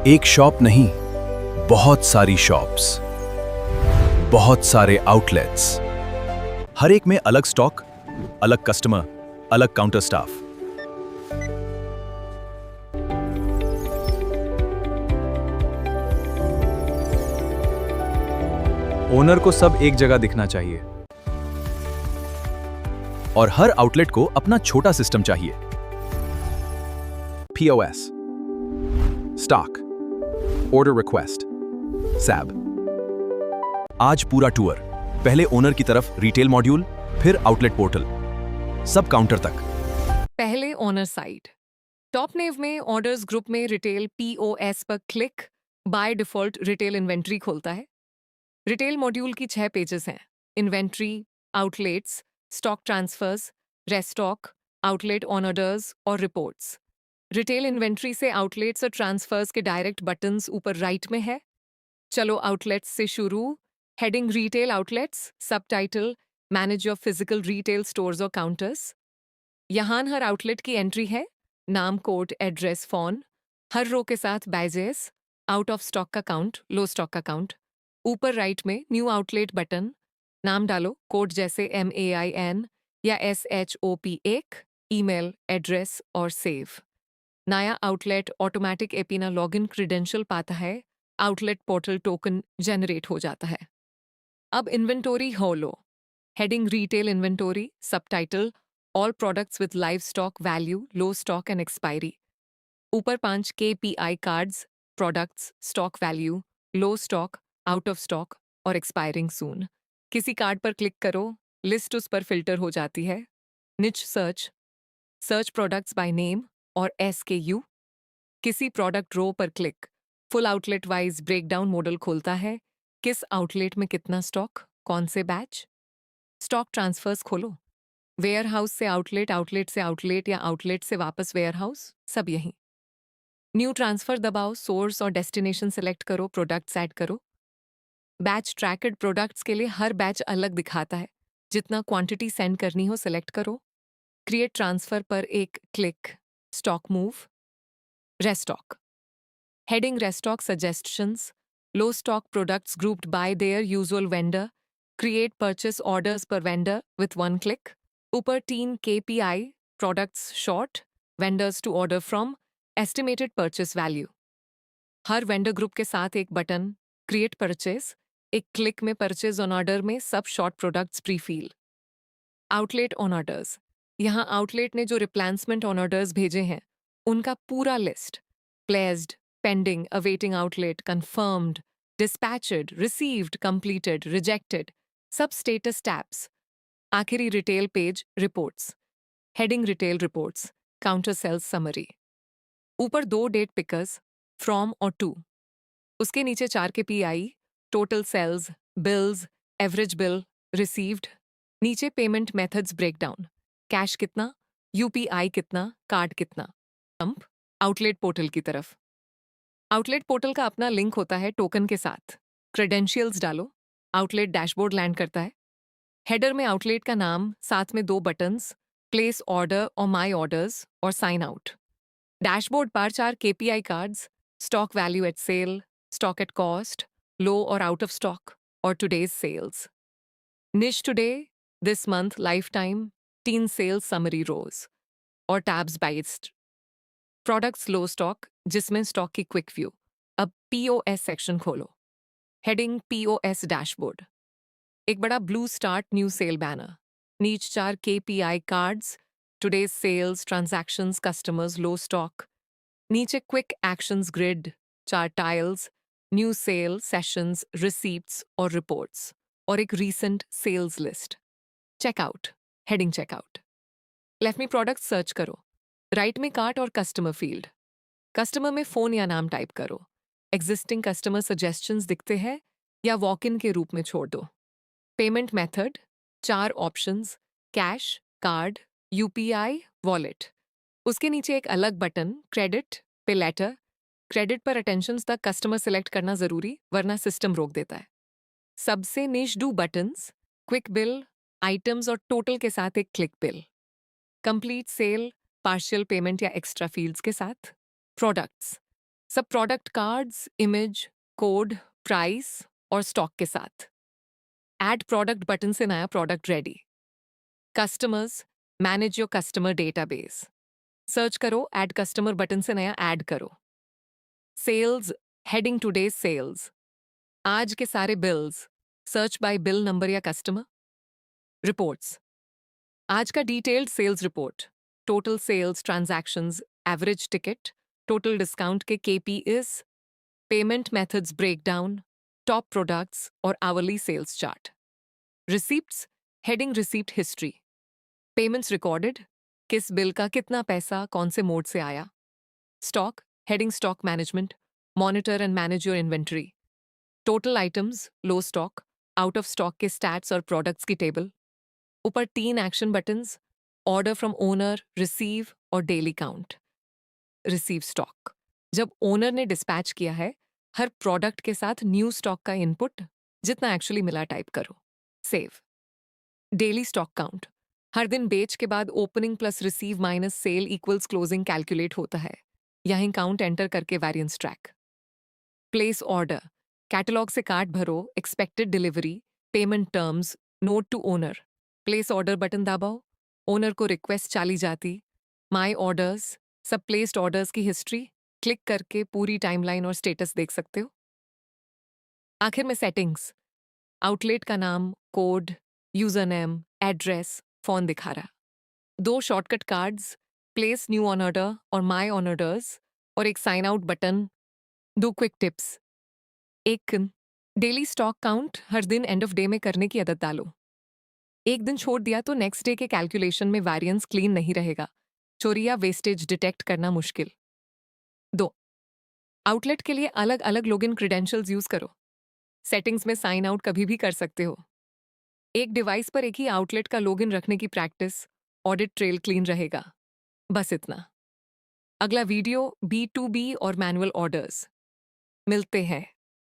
एक शॉप नहीं, बहुत सारी शॉप्स, बहुत सारे आउटलेट्स, हर एक में अलग स्टॉक, अलग कस्टमर, अलग काउंटर स्टाफ। ओनर को सब एक जगह दिखना चाहिए और हर आउटलेट को अपना छोटा सिस्टम चाहिए। POS, स्टॉक, ऑर्डर रिक्वेस्ट, सैब। आज पूरा टूर, पहले ओनर की तरफ रिटेल मॉड्यूल, फिर आउटलेट पोर्टल, सब काउंटर तक। पहले ओनर साइड, टॉप नेव में ऑर्डर्स ग्रुप में रिटेल POS पर click by default retail inventory खोलता है। रिटेल मॉड्यूल की 6 पेजेस हैं: inventory, outlets, stock transfers, restock, outlet on orders और रिपोर्ट्स। रिटेल इन्वेंट्री से आउटलेट्स और ट्रांसफर्स के डायरेक्ट बटन्स ऊपर राइट में है। चलो आउटलेट्स से शुरू। Heading retail outlets, subtitle manage your physical retail stores और काउंटर्स। यहाँ हर आउटलेट की एंट्री है, नाम, कोड, एड्रेस, फोन। हर रो के साथ बैजेस, आउट ऑफ स्टॉक का काउंट, लो स्टॉक का काउंट। ऊपर राइट में न्यू आउटलेट बटन, नाम डालो, कोड जैसे MAIN या SHOP1, ईमेल, एड्रेस और सेव। नया आउटलेट ऑटोमेटिक एपीना लॉगिन क्रेडेंशियल पाता है, आउटलेट पोर्टल टोकन जनरेट हो जाता है। अब इन्वेंटोरी हो लो। Heading retail inventory, subtitle all products with live stock value, low stock and expiry. ऊपर 5 KPI cards, products, stock value, low stock, out of stock और एक्सपायरिंग सून। किसी card पर क्लिक करो, लिस्ट उस पर फिल्टर हो जाती है। निच search, search products by name और SKU। किसी प्रोडक्ट रो पर click, full outlet wise breakdown model खोलता है। किस आउटलेट में कितना स्टॉक, कौन से बैच। स्टॉक ट्रांसफर्स खोलो, वेयर हाउस से आउटलेट, आउटलेट से आउटलेट या आउटलेट से वापस वेयर हाउस, सब यहीं। न्यू ट्रांसफर दबाओ, सोर्स और डेस्टिनेशन सेलेक्ट करो, प्रोडक्ट्स ऐड करो। बैच ट्रैक्ड प्रोडक्ट्स के लिए हर बैच अलग दिखाता है। जितना क्वांटिटी सेंड करनी हो सेलेक्ट करो। क्रिएट ट्रांसफर पर एक click, stock move, restock. Heading restock suggestions, low stock products grouped by their usual vendor, create purchase orders per vendor with 1 click. ऊपर 3 KPI, products short, vendors to order from, estimated purchase value. हर vendor group के साथ एक button, create purchase, एक click में purchase on order में सब short products prefill. Outlet on orders, यहाँ आउटलेट ने जो रिप्लेसमेंट ऑन ऑर्डर्स भेजे हैं उनका पूरा list, placed, pending, awaiting outlet, confirmed, dispatched, received, completed, rejected, सब स्टेटस टैब्स। आखिरी retail page, reports. Heading retail reports, counter sales summary. ऊपर 2 डेट पिकर्स, फ्रॉम और टू। उसके नीचे 4 KPI, total sales, bills, average bill, received. नीचे payment methods breakdown, cash कितना, UPI कितना, card कितना। जंप आउटलेट पोर्टल की तरफ। आउटलेट पोर्टल का अपना लिंक होता है टोकन के साथ। क्रेडेंशियल्स डालो, आउटलेट डैशबोर्ड लैंड करता है। हेडर में आउटलेट का नाम, साथ में 2 बटन्स, प्लेस ऑर्डर और माई ऑर्डर्स और साइन आउट। डैशबोर्ड पर 4 KPI cards, stock value at sale, stock at cost, low और आउट ऑफ स्टॉक और टुडेज सेल्स। निश today, this month, lifetime, 3 sales summary rows और tabs बाइस्ट। Products low stock, जिसमें stock की quick view. अब POS section खोलो। Heading POS dashboard, एक बड़ा blue start new sale banner. नीच 4 KPI cards, today's sales, transactions, customers, low stock. नीचे quick actions grid, 4 tiles, new sale, sessions, receipts और reports और एक recent sales list. Checkout, heading checkout. Left में product search करो, right में cart और customer field. Customer में phone या नाम टाइप करो। एग्जिस्टिंग कस्टमर सजेशंस दिखते हैं या वॉक इन के रूप में छोड़ दो। Payment method, 4 options, cash, card, UPI, wallet. उसके नीचे एक अलग button, credit, pay later. Credit पर अटेंशंस तक कस्टमर सिलेक्ट करना जरूरी, वरना सिस्टम रोक देता है। सबसे निश डू बटन्स, क्विक बिल, आइटम्स और टोटल के साथ एक click bill. Complete sale, partial payment या एक्स्ट्रा फील्ड्स के साथ। प्रोडक्ट्स, सब product cards, image, code, price और स्टॉक के साथ। ऐड प्रोडक्ट बटन से नया product ready. Customers, manage your customer database. Search करो, ऐड कस्टमर बटन से नया ऐड करो। Sales, heading today's sales. आज के सारे bills, search by bill number या कस्टमर। रिपोर्ट्स, आज का detailed sales report, total sales, transactions, average ticket, total discount के KPIs, payment methods breakdown, top products और hourly sales chart. Receipts, heading receipt history. Payments recorded, किस bill का कितना पैसा कौन से मोड से आया। Stock, heading stock management, monitor and manage your inventory. Total items, low stock, out of stock के स्टैट्स और प्रोडक्ट्स की टेबल। ऊपर 3 action buttons, order from owner, receive और डेली काउंट। रिसीव स्टॉक, जब ओनर ने dispatch किया है, हर product के साथ न्यू स्टॉक का इनपुट, जितना एक्चुअली मिला टाइप करो। सेव। डेली स्टॉक काउंट, हर दिन बेच के बाद opening plus receive minus cell equals closing calculate होता है। यहीं काउंट एंटर करके variance track. Place order, catalog से कार्ड भरो, expected delivery, payment terms, note to owner. Place order button दबाओ, ओनर को रिक्वेस्ट चाली जाती। माई ऑर्डर्स, सब प्लेस्ड ऑर्डर्स की हिस्ट्री, क्लिक करके पूरी टाइमलाइन और स्टेटस देख सकते हो। आखिर में सेटिंग्स, आउटलेट का नाम, code, user name, address, phone दिखा रहा। 2 shortcut cards, place new on order और माई ऑन ऑर्डर्स, और एक sign out button. 2 quick tips. 1, daily stock count हर दिन एंड ऑफ डे में करने की आदत डालो। एक दिन छोड़ दिया तो नेक्स्ट डे के कैलकुलेशन में वेरिएंस क्लीन नहीं रहेगा। चोरी या वेस्टेज डिटेक्ट करना मुश्किल। 2, आउटलेट के लिए अलग अलग लॉगिन क्रेडेंशियल्स यूज करो। सेटिंग्स में साइन आउट कभी भी कर सकते हो। एक डिवाइस पर एक ही आउटलेट का लॉगिन रखने की प्रैक्टिस, ऑडिट ट्रेल क्लीन रहेगा। बस इतना। अगला वीडियो B2B और मैनुअल ऑर्डर्स। मिलते हैं।